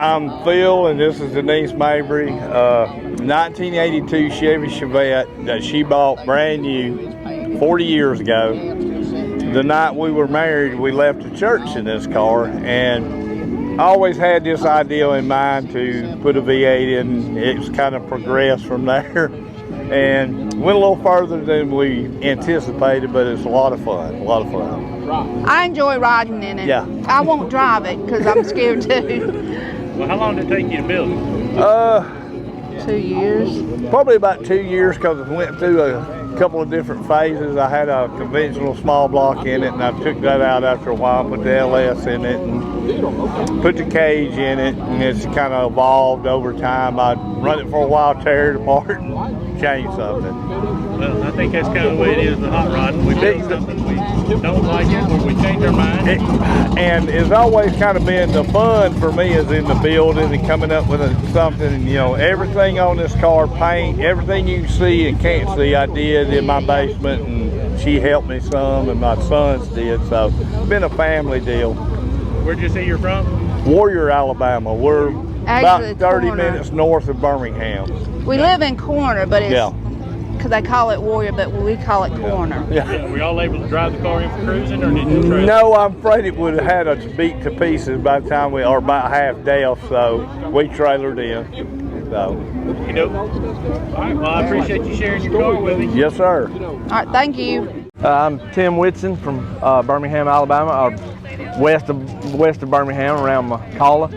I'm Phil, and this is Denise Mabry. 1982 Chevy Chevette that she bought brand new 40 years ago. The night we were married, we left the church in this car, and I always had this idea in mind to put a V8 in. It's kind of progressed from there and went a little further than we anticipated, but it's a lot of fun, I enjoy riding in it. Yeah. I won't drive it because I'm scared too. Well, how long did it take you to build it? 2 years. Probably about 2 years, because it went through a couple of different phases. I had a conventional small block in it, and I took that out after a while, put the LS in it, and put the cage in it, and it's kind of evolved over time. I'd run it for a while, tear it apart, and change something. Well, I think that's kind of the way it is in the hot rod. We build something, we don't like it, or we change our mind. And it's always kind of been the fun for me is in the building and coming up with something. You know, everything on this car, paint, everything you see and can't see, I did in my basement, and she helped me some, and my sons did. So it's been a family deal. Where'd you say you're from? Warrior, Alabama. We're Actually, about 30 minutes north of Birmingham. We live in Corner, but it's Yeah. because they call it Warrior, but we call it Corner. Yeah, were y'all able to drive the car in for cruising, or did you trade? No, I'm afraid it would have had us beat to pieces by the time or about half deaf, so we trailered in. So. You know. All right, well, I appreciate you sharing your car with me. Yes, sir. All right, thank you. I'm Tim Whitson from Birmingham, Alabama, west of Birmingham, around McCalla.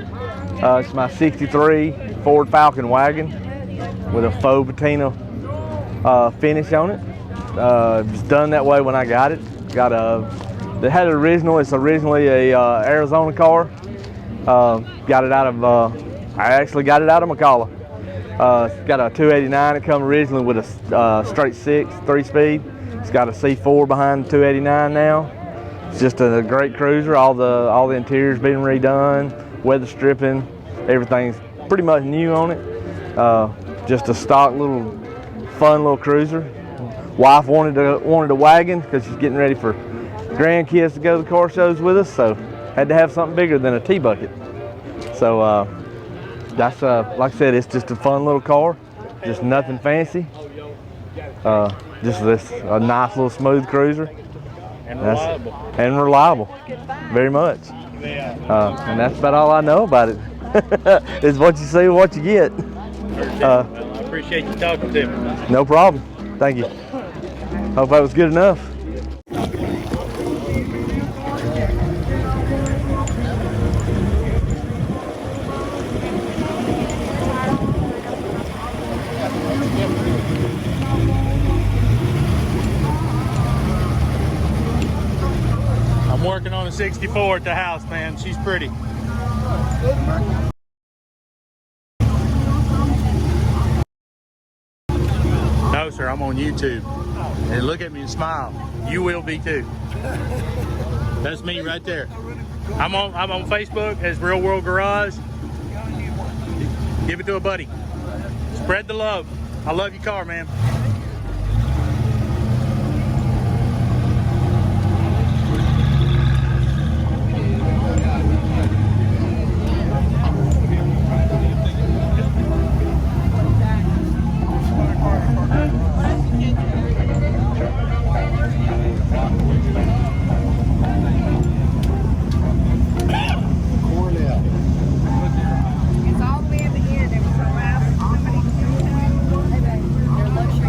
It's my '63 Ford Falcon wagon with a faux patina finish on it. It's done that way when I got it. They had it original. It's originally a Arizona car. Got it out of. I actually got it out of McCalla. It's got a 289. It come originally with a straight 6 3-speed. It's got a C4 behind the 289 now. It's just a great cruiser. All the interior's been redone, weather stripping, everything's pretty much new on it. Just a stock little fun little cruiser. Wife wanted a wagon because she's getting ready for grandkids to go to the car shows with us, so had to have something bigger than a T-bucket. So that's like I said, it's just a fun little car, just nothing fancy. Just a nice little smooth cruiser. And reliable, very much. And that's about all I know about it. It's what you see, what you get. I appreciate you talking to me. No problem. Thank you. Hope that was good enough. I'm working on a 64 at the house, man. She's pretty. No, sir, I'm on YouTube. And look at me and smile. You will be too. That's me right there. I'm on Facebook as Real World Garage. Give it to a buddy. Spread the love. I love your car, man. It's all the way at the end. There was a last company. They're luxury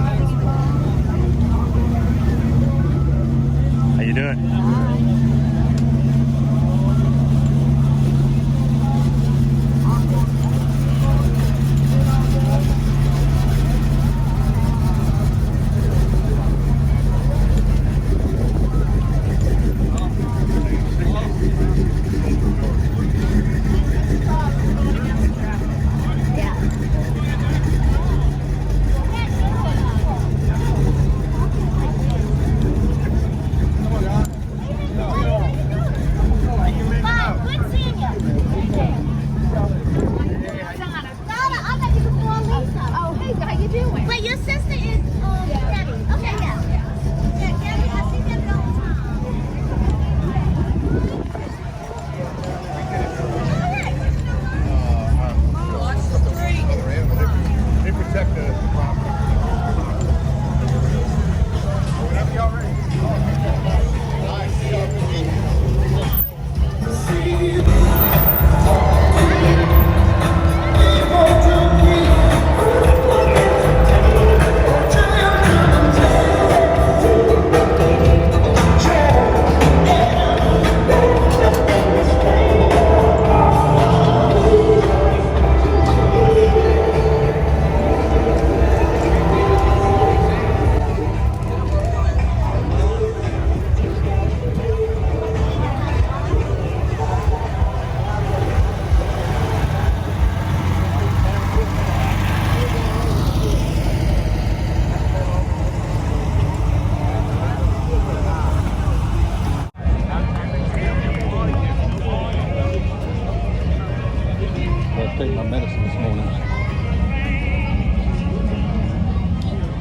to take my medicine this morning.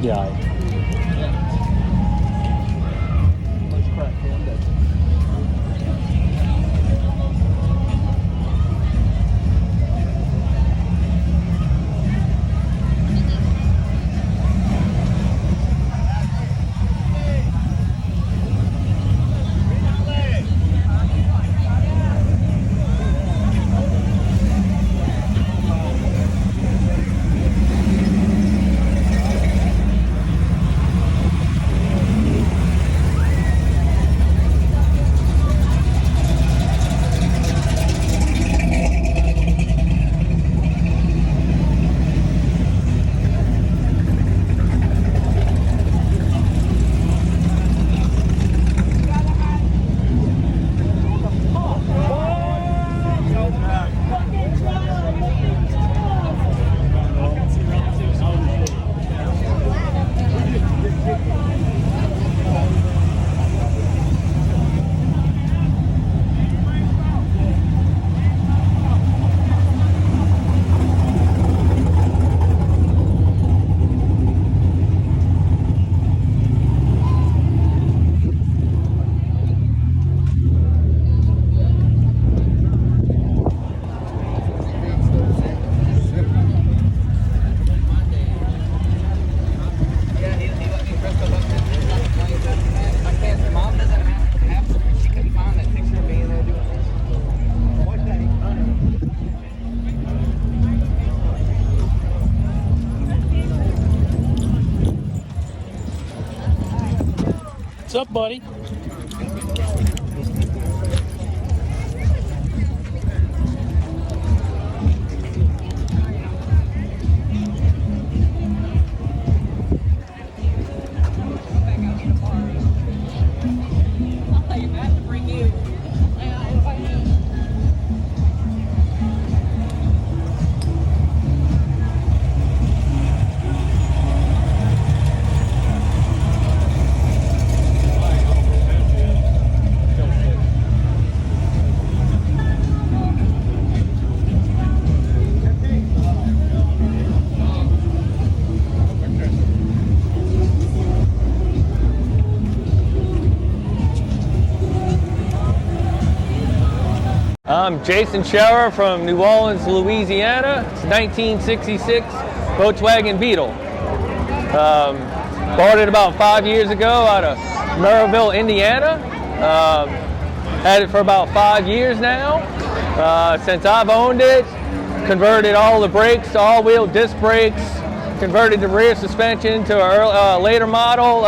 Yeah. What's up, buddy? I'm Jason Scherer from New Orleans, Louisiana. It's 1966 Volkswagen Beetle. Bought it about 5 years ago out of Merrillville, Indiana. Had it for about 5 years now. Since I've owned it, converted all the brakes to all-wheel disc brakes, converted the rear suspension to a later model.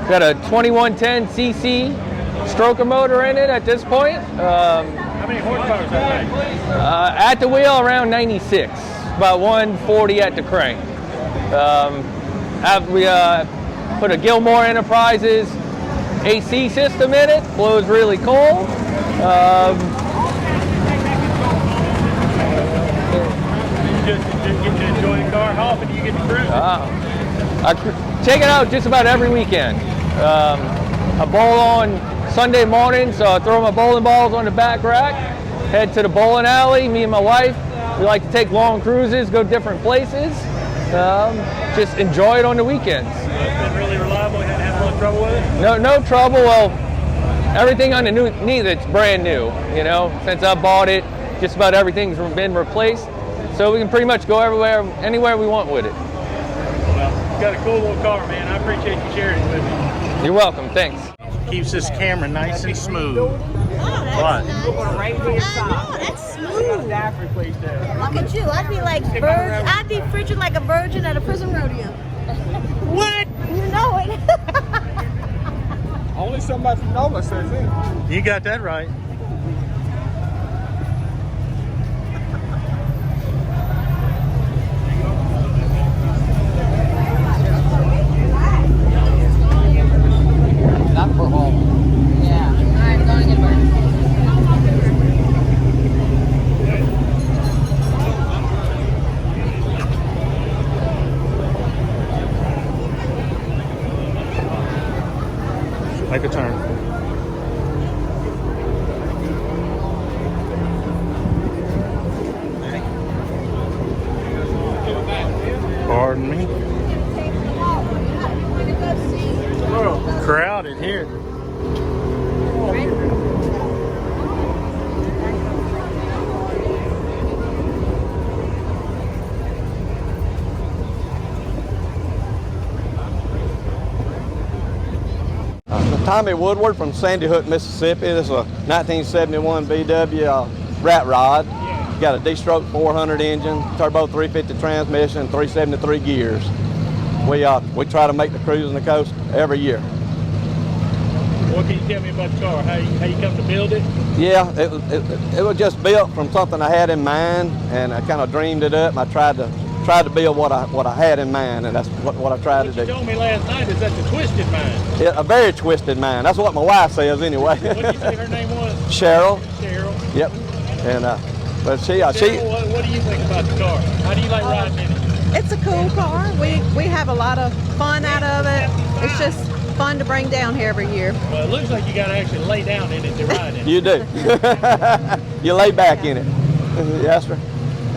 Got a 2110 cc stroker motor in it at this point. How many horsepower is that thing? At the wheel, around 96, about 140 at the crank. We put a Gilmore Enterprises AC system in it, blows really cold. You get to enjoy the car. How often do you get to cruise it? I take it out just about every weekend. I bowl on Sunday morning, so I throw my bowling balls on the back rack, head to the bowling alley. Me and my wife, we like to take long cruises, go different places. Just enjoy it on the weekends. It's been really reliable. You haven't had a lot of trouble with it? No trouble. Well, everything underneath it's brand new. You know, since I bought it, just about everything's been replaced. So we can pretty much go anywhere we want with it. Well, you got a cool little car, man. I appreciate you sharing it with me. You're welcome. Thanks. Keeps this camera nice and smooth. Oh, What? that's nice. I know, that's smooth. Look at you. I'd be like I'd be fridging like a virgin at a prison rodeo. What? You know it. Only somebody from Nova says it. You got that right. Not for home. Yeah. I'm going in work. Make a turn. Tommy Woodward from Sandy Hook, Mississippi. This is a 1971 VW rat rod. Got a D-stroke 400 engine, turbo 350 transmission, 373 gears. We try to make the cruise on the coast every year. What can you tell me about the car? How you come to build it? Yeah, it was just built from something I had in mind, and I kind of dreamed it up. And I tried to build what I had in mind, and that's what I tried to do. You told me last night is that the twisted mind. Yeah, a very twisted mind. That's what my wife says anyway. What did you say her name was? Cheryl. Cheryl. Yep. And but Cheryl, what do you think about the car? How do you like riding in it? It's a cool car. We have a lot of fun out of it. It's just fun to bring down here every year. Well, it looks like you got to actually lay down in it to ride in it. You do. You lay back in it. Yes, sir.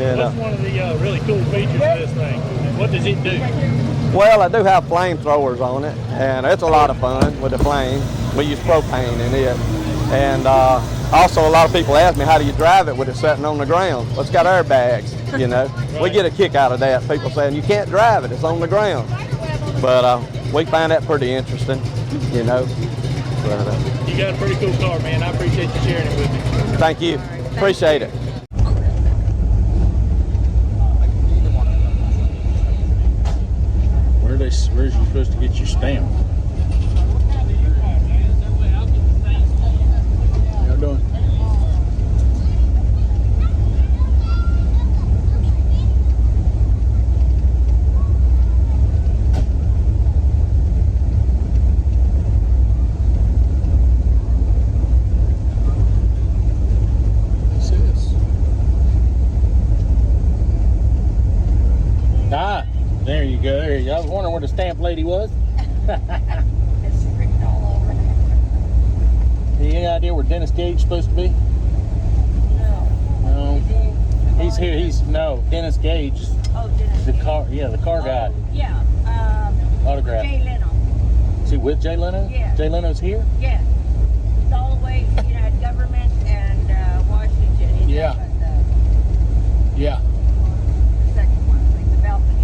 And, what's one of the really cool features of this thing? What does it do? well, I do have flamethrowers on it, and it's a lot of fun with the flame. We use propane in it. And also, a lot of people ask me, how do you drive it with it sitting on the ground? Well, it's got airbags, you know. Right. We get a kick out of that. People saying, you can't drive it, it's on the ground. But we find that pretty interesting, you know. But, you got a pretty cool car, man. I appreciate you sharing it with me. Thank you. Appreciate it. Where's you supposed to get your stamp? How you doing? There you go. There you go. I was wondering where the stamp lady was. It's written all over. Any idea where Dennis Gage is supposed to be? No. He's here. No, Dennis Gage. Oh, Dennis. The car guy. Yeah. Autograph. Jay Leno. Is he with Jay Leno? Yeah. Jay Leno's here? Yeah. It's all the way, at government and Washington. Yeah. Yeah. The second one, like the balcony.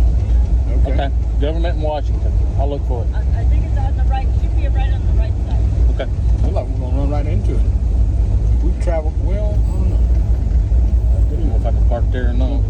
Okay. Government in Washington. I'll look for it. I think it's on the right. Should be right on the right side. Okay. Look like we're gonna run right into it. We've traveled well. I don't know. I don't know if I can park there or not.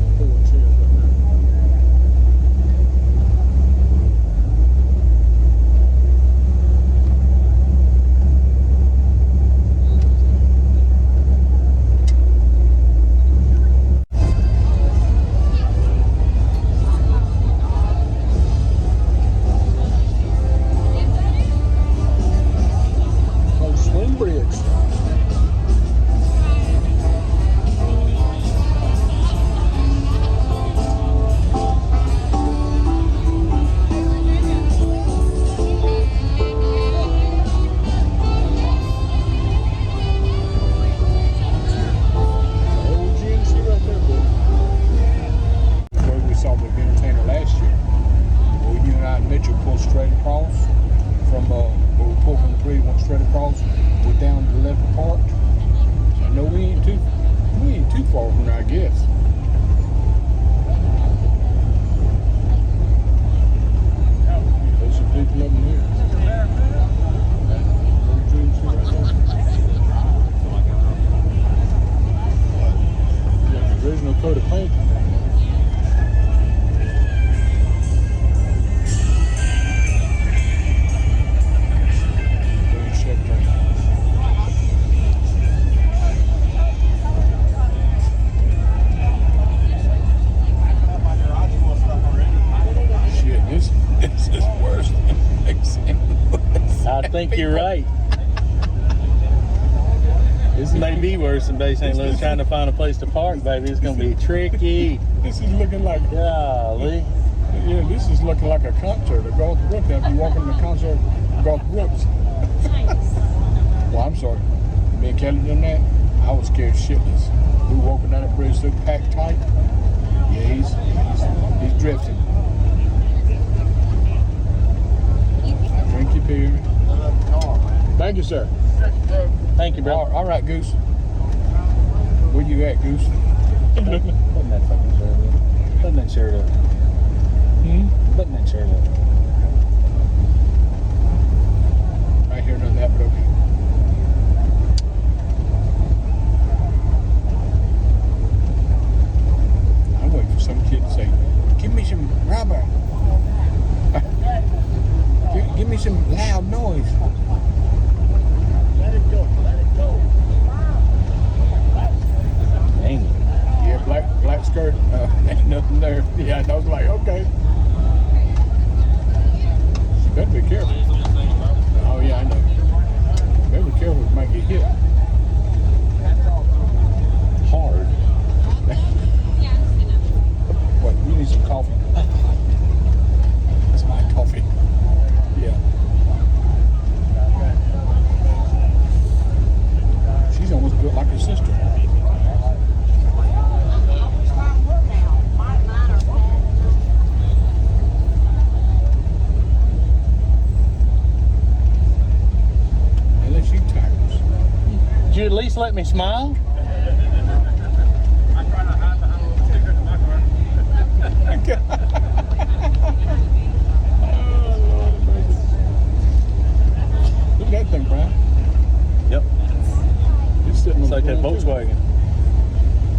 I think you're right. This may be worse than Bay St. Louis trying to find a place to park, baby. It's going to be tricky. This is looking like... Golly. Yeah, this is looking like a concert at Gulf Brooks. After you walk in the concert at Gulf Brooks. Well, I'm sorry. Me and Kelly done that. I was scared shitless. We were walking down the bridge, so packed tight. Yeah, he's drifting. Drink your beer. Thank you, sir. Thank you, bro. All right, Goose. Where you at, Goose? Button that fucking shirt up. Button that shirt up. Button that shirt up. Right didn't hear none of that, but okay. I'm waiting for some kid to say, give me some rubber. Give me some loud noise. Let it go. Let it go. Dang. Yeah, black skirt. Ain't nothing there. Yeah, I was like, okay. You better be careful. Oh yeah, I know. Better be careful, you might get hit. Hard. What? You need some coffee. That's my coffee. Yeah. She's almost built like her sister. Unless she tackles. Did you at least let me smile? I try to hide behind a little sticker in my car. Look at that thing, Brian. Yep. It's sitting It's on like the that ground, too. Volkswagen.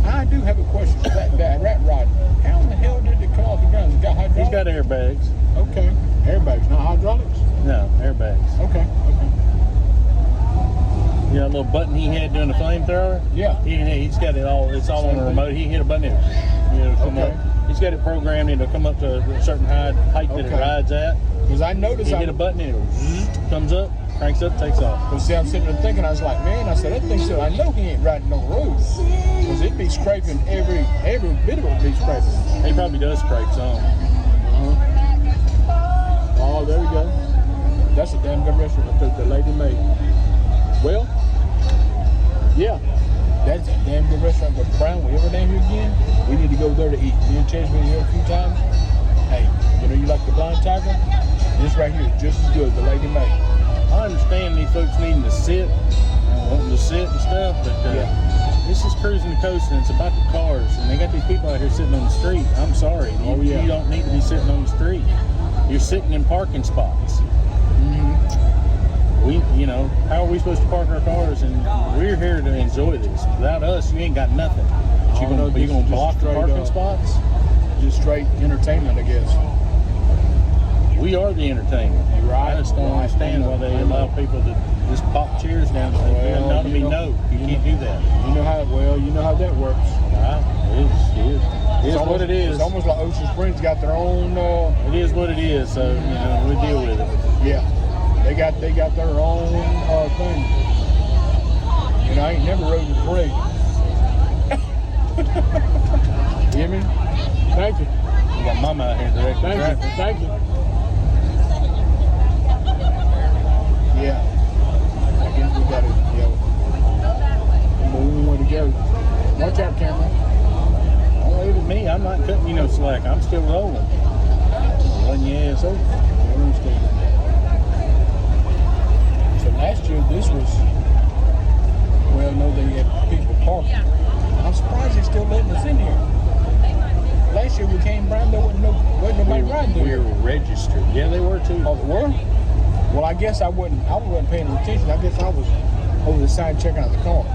I do have a question. That rat rod, how in the hell did it come off the ground? It's got hydraulics? He's got airbags. Okay. Airbags, not hydraulics? No, airbags. Okay. You know, that little button he had doing the flamethrower? Yeah. He's got it all. It's all on the remote. He hit a button. It'll come Okay. up. He's got it programmed. It'll come up to a certain height that it Okay. rides at. Because I noticed He hit a button and it comes up, cranks up, takes off. But see, I'm sitting there thinking, I was like, man, I said, that thing said, I know he ain't riding no road. Because it'd be scraping every bit of it would be scraping. He probably does scrape some. Oh, there we go. That's a damn good restaurant that the lady made. Well, yeah, that's a damn good restaurant. But Brown, we ever down here again, we need to go there to eat. Me and Chase been here a few times. Hey, you know you like the Blind Tiger? This right here is just as good. The lady made. I understand these folks needing to sit, wanting to sit and stuff, but this is cruising the coast and it's about the cars. And they got these people out here sitting on the street. I'm sorry, you don't need to be sitting on the street. You're sitting in parking spots. How are we supposed to park our cars? And we're here to enjoy this. Without us, you ain't got nothing. But you gonna block the parking spots? Just straight entertainment, I guess. We are the entertainment. Right. I just don't understand why they allow people to just pop chairs down. No, you can't do that. You know how that works. It is what it is. It's almost like Ocean Springs got their own. It is what it is. So we deal with it. Yeah, they got their own thing. I ain't never rode the parade. You hear me? Thank you. You got Mama out here directing traffic. Thank you. Yeah. I guess we gotta, move where to go. Watch out, camera. Don't leave it me. I'm not cutting you no slack. I'm still rolling. Run your ass over. So last year, this was, they had people parking. I'm surprised they're still letting us in here. Last year we came around, there wasn't nobody riding there. We were registered. Yeah, they were too. Oh, they were? Well, I guess I wasn't paying attention. I guess I was over the side checking out the cars.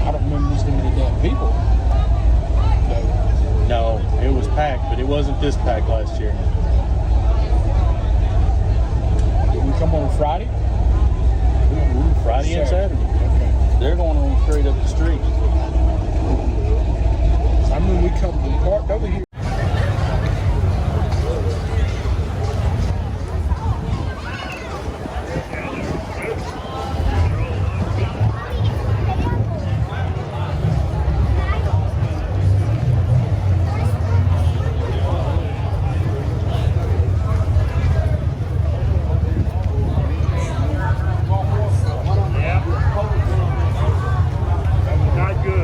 I don't remember this many damn people. No, it was packed, but it wasn't this packed last year. Did we come on a Friday? Friday and Saturday. Okay. They're going on straight up the street. So I mean, we parked over here. Not good.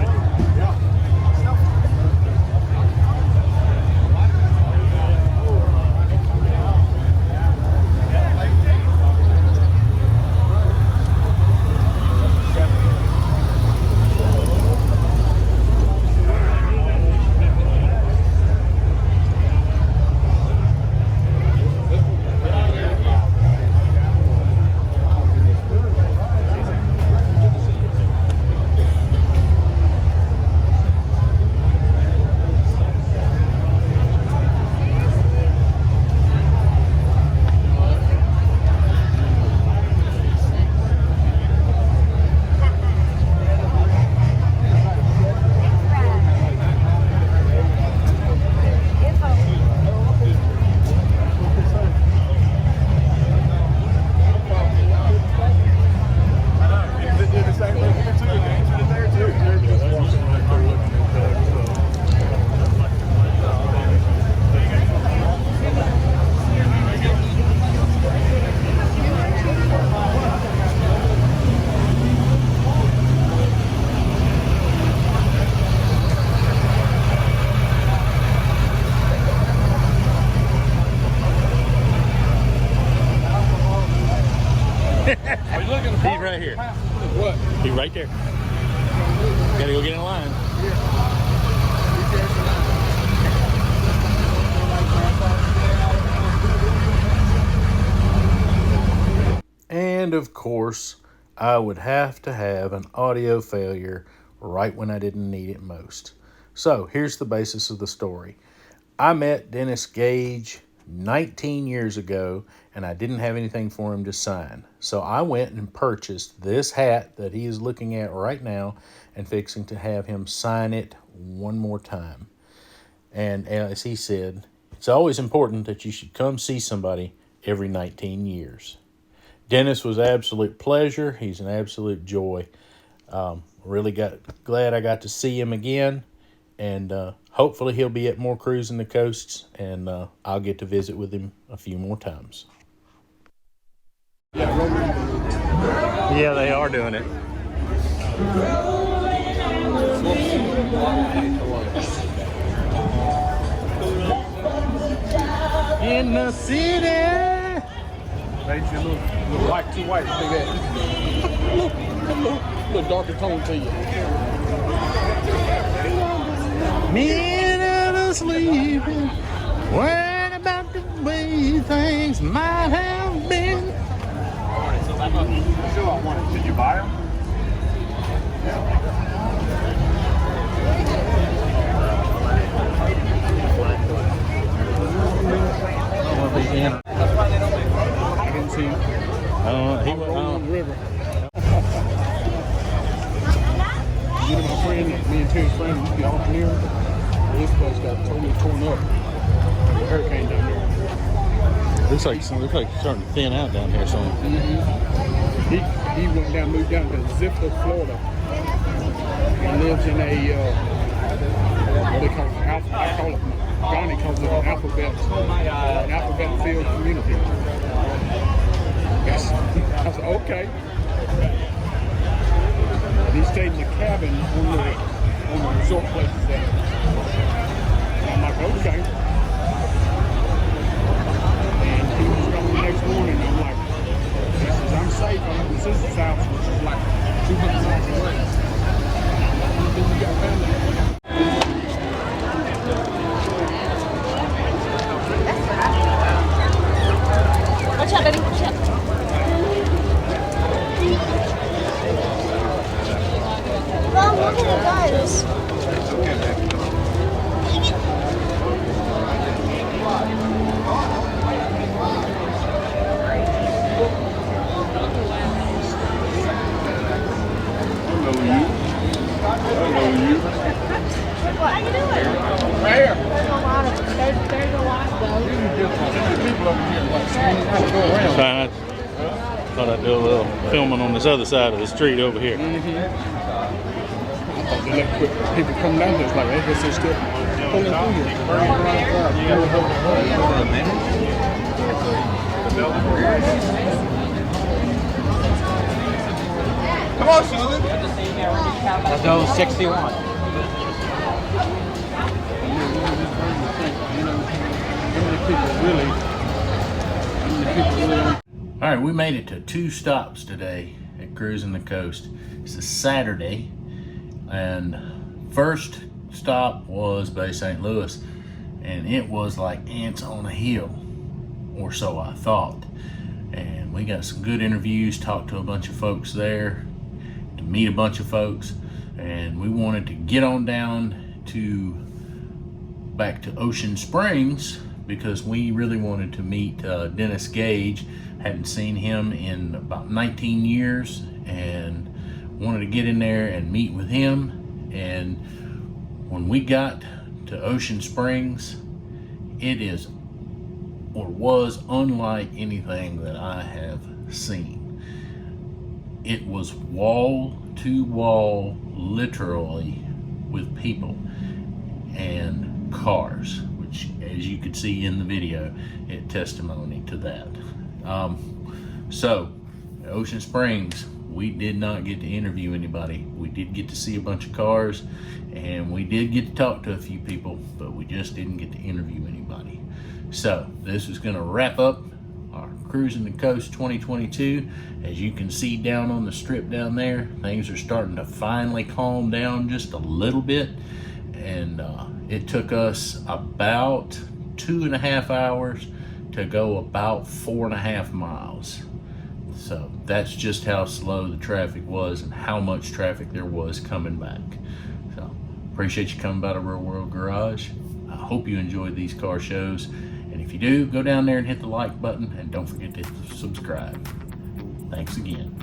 there. Gotta go get in line. And of course, I would have to have an audio failure right when I didn't need it most. So here's the basis of the story. I met Dennis Gage 19 years ago, and I didn't have anything for him to sign. So I went and purchased this hat that he is looking at right now and fixing to have him sign it one more time. And as he said, it's always important that you should come see somebody every 19 years. Dennis was absolute pleasure. He's an absolute joy. Really glad I got to see him again. And hopefully he'll be at more cruising the coasts, and I'll get to visit with him a few more times. Yeah, they are doing it. In the city. Makes you look white, too white. Look at that. Look darker tone to you. Men are sleeping, worried about the way things might have been. Did you buy them? I didn't see him. He was on the river. You know, my friend, me and Terry's friend, used to be off near. This place got totally torn up. The hurricane down there. looks like it's starting to thin out down here. So he went down, moved down to Zipper, Florida. He lives in a what they call it, I call it, Johnny calls it an alphabet field community. Yes. I said, okay. He stayed in the cabin on the resort places there. I'm like, okay. And he was coming the next morning, I'm like, he says, I'm safe. I'm at my sister's house, which is like 200 miles away. Then you got family. Watch out, baby. Watch out. Mom, look at the guys. What are you doing? Right here. There's a lot though. People over here like go around. fine. Thought I'd do a little filming on this other side of the street over here. I thought they let people come down there. It's like, I guess they're still pulling through here. Come on, Susan. Let's go 61. All right, we made it to 2 stops today at Cruising the Coast. It's a Saturday, and first stop was Bay St. Louis, and it was like ants on a hill, or so I thought. And we got some good interviews, talked to a bunch of folks there, to meet a bunch of folks, and we wanted to get on down to back to Ocean Springs because we really wanted to meet Dennis Gage. Hadn't seen him in about 19 years and wanted to get in there and meet with him. And when we got to Ocean Springs, it is or was unlike anything that I have seen. It was wall to wall, literally, with people and cars, which, as you could see in the video, it testimony to that. So at Ocean Springs, we did not get to interview anybody. We did get to see a bunch of cars, and we did get to talk to a few people, but we just didn't get to interview anybody. So this is going to wrap up our cruising the coast 2022. As you can see down on the strip down there, things are starting to finally calm down just a little bit. And it took us about 2.5 hours to go about 4.5 miles. So that's just how slow the traffic was and how much traffic there was coming back. So appreciate you coming by the Real World Garage. I hope you enjoyed these car shows. And if you do, go down there and hit the like button, and don't forget to subscribe. Thanks again.